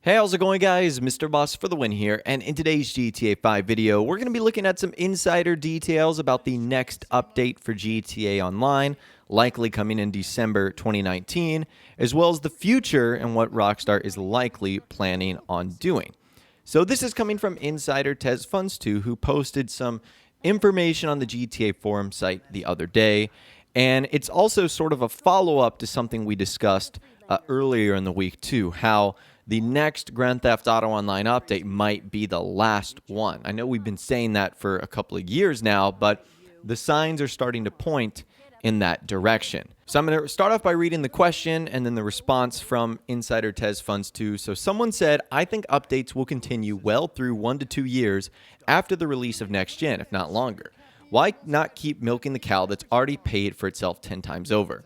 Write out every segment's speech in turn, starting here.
Hey, how's it going, guys? Mr. Boss for the win here, and in today's GTA 5 video, we're going to be looking at some insider details about the next update for GTA Online, likely coming in December 2019, as well as the future and what Rockstar is likely planning on doing. So this is coming from insider TezFunds2, who posted some information on the GTA forum site the other day, and it's also sort of a follow-up to something we discussed earlier in the week too, how the next Grand Theft Auto Online update might be the last one. I know we've been saying that for a couple of years now, but the signs are starting to point in that direction. So I'm going to start off by reading the question and then the response from Insider TezFunds2. So someone said, I think updates will continue well through 1 to 2 years after the release of next gen, if not longer. Why not keep milking the cow that's already paid for itself 10 times over?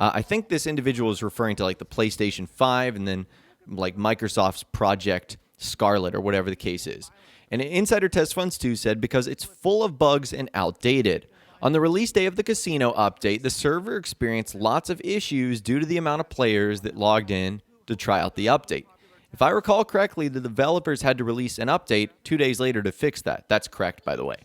I think this individual is referring to like the PlayStation 5 and then like Microsoft's Project Scarlet or whatever the case is. And Insider TezFunds2 said, because it's full of bugs and outdated. On the release day of the casino update, the server experienced lots of issues due to the amount of players that logged in to try out the update. If I recall correctly, the developers had to release an update 2 days later to fix that. That's correct, by the way.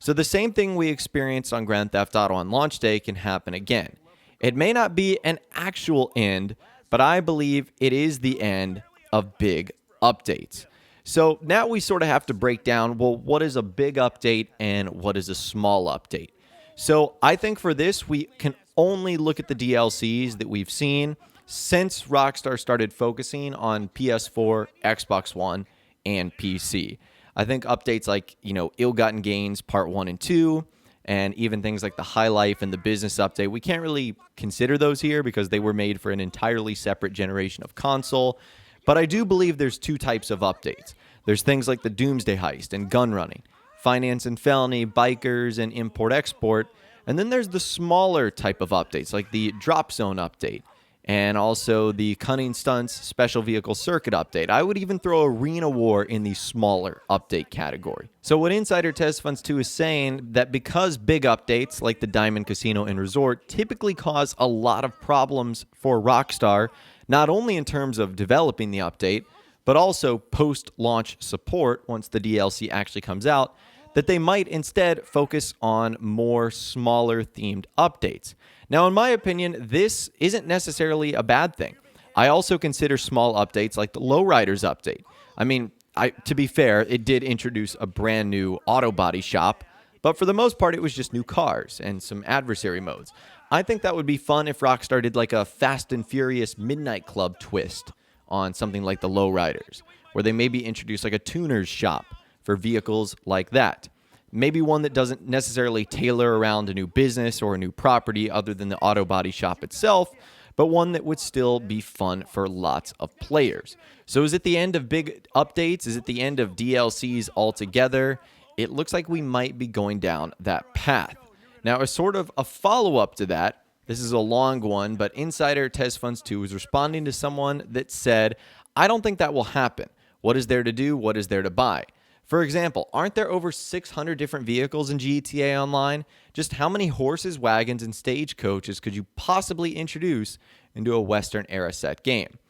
So the same thing we experienced on Grand Theft Auto on launch day can happen again. It may not be an actual end, but I believe it is the end of big updates. So now we sort of have to break down, well, what is a big update and what is a small update? So I think for this, we can only look at the DLCs that we've seen since Rockstar started focusing on PS4, Xbox One, and PC. I think updates like, Ill-Gotten Gains Part 1 and 2, and even things like the High Life and the Business Update, we can't really consider those here because they were made for an entirely separate generation of console. But I do believe there's two types of updates. There's things like the Doomsday Heist and gun running, finance and felony, bikers, and import-export. And then there's the smaller type of updates like the Drop Zone Update, and also the Cunning Stunts Special Vehicle Circuit Update. I would even throw Arena War in the smaller update category. So what Insider TezFunds2 is saying, that because big updates like the Diamond Casino and Resort typically cause a lot of problems for Rockstar, not only in terms of developing the update, but also post-launch support once the DLC actually comes out, that they might instead focus on more smaller themed updates. Now, in my opinion, this isn't necessarily a bad thing. I also consider small updates like the Lowriders update. I mean, to be fair, it did introduce a brand new auto body shop, but for the most part, it was just new cars and some adversary modes. I think that would be fun if Rockstar did like a Fast and Furious Midnight Club twist on something like the Lowriders, where they maybe introduce like a tuner's shop for vehicles like that. Maybe one that doesn't necessarily tailor around a new business or a new property other than the auto body shop itself, but one that would still be fun for lots of players. So is it the end of big updates? Is it the end of DLCs altogether? It looks like we might be going down that path. Now, as sort of a follow-up to that, this is a long one, but Insider TezFunds2 was responding to someone that said, I don't think that will happen. What is there to do? What is there to buy? For example, aren't there over 600 different vehicles in GTA Online? Just how many horses, wagons, and stagecoaches could you possibly introduce into a Western-era set game?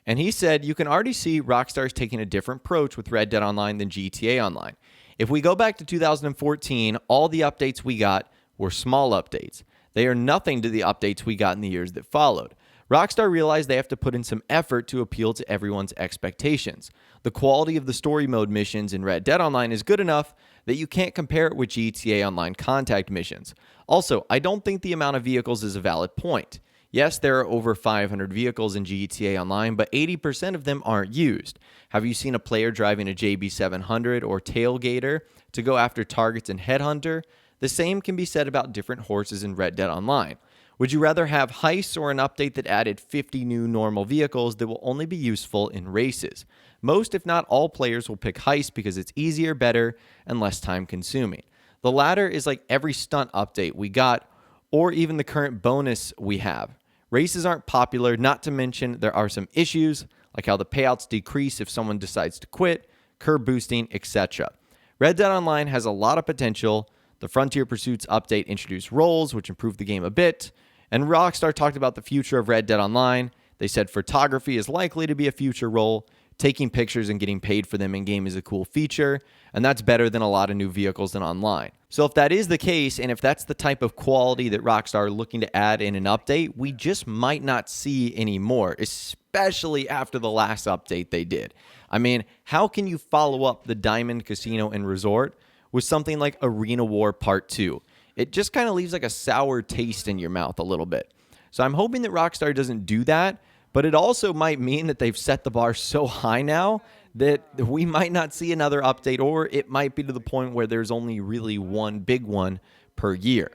And he said, you can already see Rockstar's taking a different approach with Red Dead Online than GTA Online. If we go back to 2014, all the updates we got were small updates. They are nothing to the updates we got in the years that followed. Rockstar realized they have to put in some effort to appeal to everyone's expectations. The quality of the story mode missions in Red Dead Online is good enough that you can't compare it with GTA Online contact missions. Also, I don't think the amount of vehicles is a valid point. Yes, there are over 500 vehicles in GTA Online, but 80% of them aren't used. Have you seen a player driving a JB700 or Tailgater to go after targets in Headhunter? The same can be said about different horses in Red Dead Online. Would you rather have heists or an update that added 50 new normal vehicles that will only be useful in races? Most, if not all, players will pick heist because it's easier, better, and less time consuming. The latter is like every stunt update we got, or even the current bonus we have. Races aren't popular, not to mention there are some issues, like how the payouts decrease if someone decides to quit, curb boosting, etc. Red Dead Online has a lot of potential. The Frontier Pursuits update introduced roles, which improved the game a bit. And Rockstar talked about the future of Red Dead Online. They said photography is likely to be a future role. taking pictures and getting paid for them in-game is a cool feature, and that's better than a lot of new vehicles in online. So if that is the case, and if that's the type of quality that Rockstar are looking to add in an update, we just might not see any more, especially after the last update they did. I mean, how can you follow up the Diamond Casino and Resort with something like Arena War Part 2? It just kind of leaves like a sour taste in your mouth a little bit. So I'm hoping that Rockstar doesn't do that, but it also might mean that they've set the bar so high now that we might not see another update, or it might be to the point where there's only really one big one per year.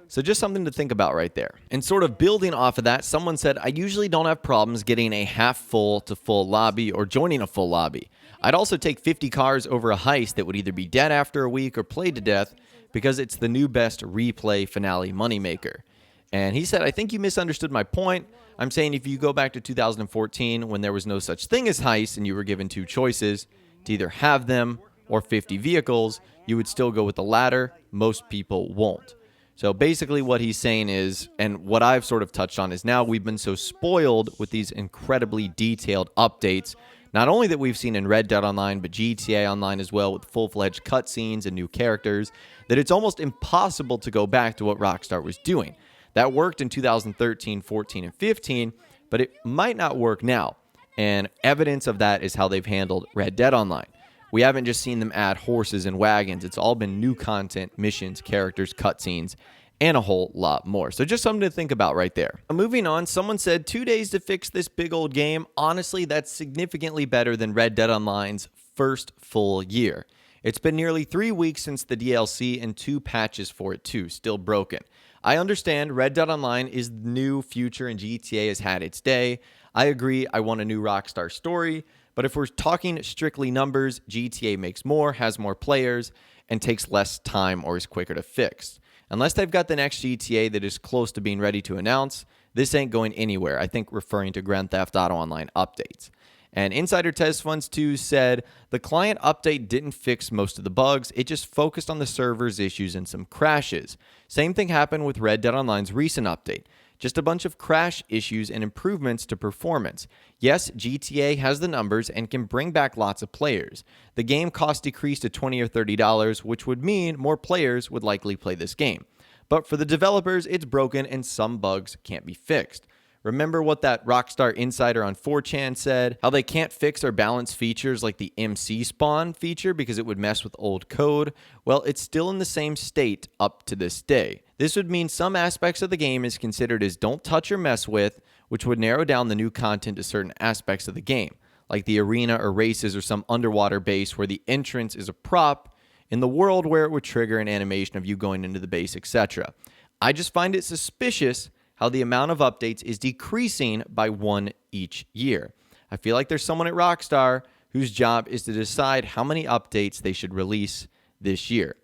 So just something to think about right there. And sort of building off of that, someone said, I usually don't have problems getting a half full to full lobby or joining a full lobby. I'd also take 50 cars over a heist that would either be dead after a week or played to death because it's the new best replay finale moneymaker. And he said, I think you misunderstood my point. I'm saying if you go back to 2014 when there was no such thing as heists and you were given two choices to either have them or 50 vehicles, you would still go with the latter. Most people won't. So basically what he's saying is, and what I've sort of touched on is now we've been so spoiled with these incredibly detailed updates, not only that we've seen in Red Dead Online, but GTA Online as well with full-fledged cutscenes and new characters, that it's almost impossible to go back to what Rockstar was doing. That worked in 2013, 14, and 15, but it might not work now. And evidence of that is how they've handled Red Dead Online. We haven't just seen them add horses and wagons. It's all been new content, missions, characters, cutscenes, and a whole lot more. So just something to think about right there. Moving on, someone said 2 days to fix this big old game. Honestly, that's significantly better than Red Dead Online's first full year. It's been nearly 3 weeks since the DLC and 2 patches for it too, still broken. I understand Red Dead Online is new, future, and GTA has had its day. I agree, I want a new Rockstar story, but if we're talking strictly numbers, GTA makes more, has more players, and takes less time or is quicker to fix. Unless they've got the next GTA that is close to being ready to announce, this ain't going anywhere, I think referring to Grand Theft Auto Online updates. And Insider Test Funds 2 said the client update didn't fix most of the bugs, it just focused on the server's issues and some crashes. Same thing happened with Red Dead Online's recent update. Just a bunch of crash issues and improvements to performance. Yes, GTA has the numbers and can bring back lots of players. The game cost decreased to $20 or $30, which would mean more players would likely play this game. But for the developers, it's broken and some bugs can't be fixed. Remember what that Rockstar insider on 4chan said? How they can't fix or balance features like the MC spawn feature because it would mess with old code? Well, it's still in the same state up to this day. This would mean some aspects of the game is considered as don't touch or mess with, which would narrow down the new content to certain aspects of the game, like the arena or races or some underwater base where the entrance is a prop in the world where it would trigger an animation of you going into the base, etc. I just find it suspicious how the amount of updates is decreasing by one each year. I feel like there's someone at Rockstar whose job is to decide how many updates they should release this year.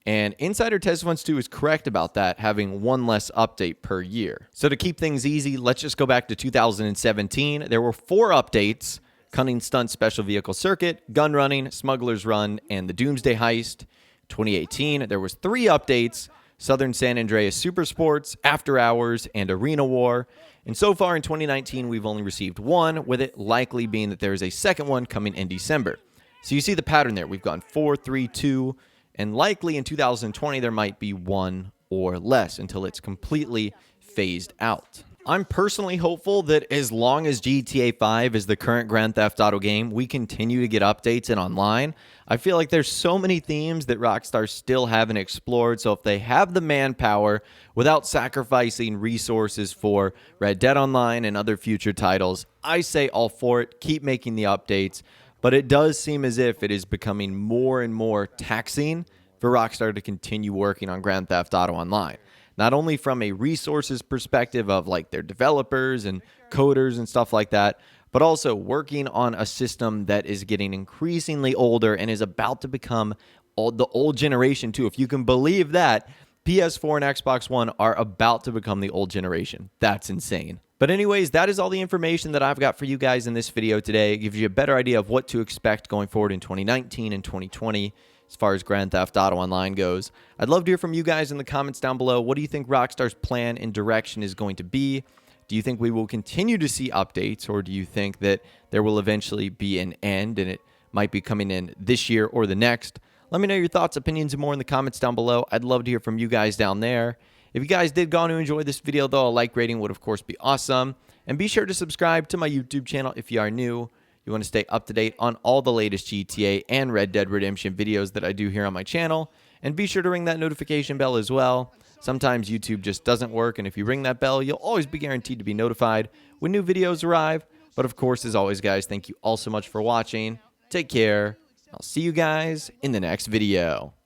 And Insider Test Funds 2 is correct about that, having one less update per year. So to keep things easy, let's just go back to 2017. There were 4 updates: Cunning Stunt Special Vehicle Circuit, Gun Running, Smuggler's Run, and the Doomsday Heist. 2018, there was 3 updates: Southern San Andreas Super Sports, After Hours, and Arena War. And so far in 2019, we've only received 1, with it likely being that there is a second one coming in December. So you see the pattern there. We've gone 4, 3, 2, and likely in 2020 there might be 1 or less until it's completely phased out. I'm personally hopeful that as long as GTA 5 is the current Grand Theft Auto game, we continue to get updates in online. I feel like there's so many themes that Rockstar still haven't explored, so if they have the manpower without sacrificing resources for Red Dead Online and other future titles, I say all for it, keep making the updates, but it does seem as if it is becoming more and more taxing for Rockstar to continue working on Grand Theft Auto Online. Not only from a resources perspective of like their developers and coders and stuff like that, but also working on a system that is getting increasingly older and is about to become the old generation too. If you can believe that, PS4 and Xbox One are about to become the old generation. That's insane. But anyways, that is all the information that I've got for you guys in this video today. It gives you a better idea of what to expect going forward in 2019 and 2020. As far as Grand Theft Auto Online goes. I'd love to hear from you guys in the comments down below. What do you think Rockstar's plan and direction is going to be? Do you think we will continue to see updates, or do you think that there will eventually be an end and it might be coming in this year or the next? Let me know your thoughts, opinions, and more in the comments down below. I'd love to hear from you guys down there. If you guys did go on to enjoy this video, though, a like rating would, of course, be awesome. And be sure to subscribe to my YouTube channel if you are new. You want to stay up to date on all the latest GTA and Red Dead Redemption videos that I do here on my channel. And be sure to ring that notification bell as well. Sometimes YouTube just doesn't work, and if you ring that bell, you'll always be guaranteed to be notified when new videos arrive. But of course, as always, guys, thank you all so much for watching. Take care. I'll see you guys in the next video.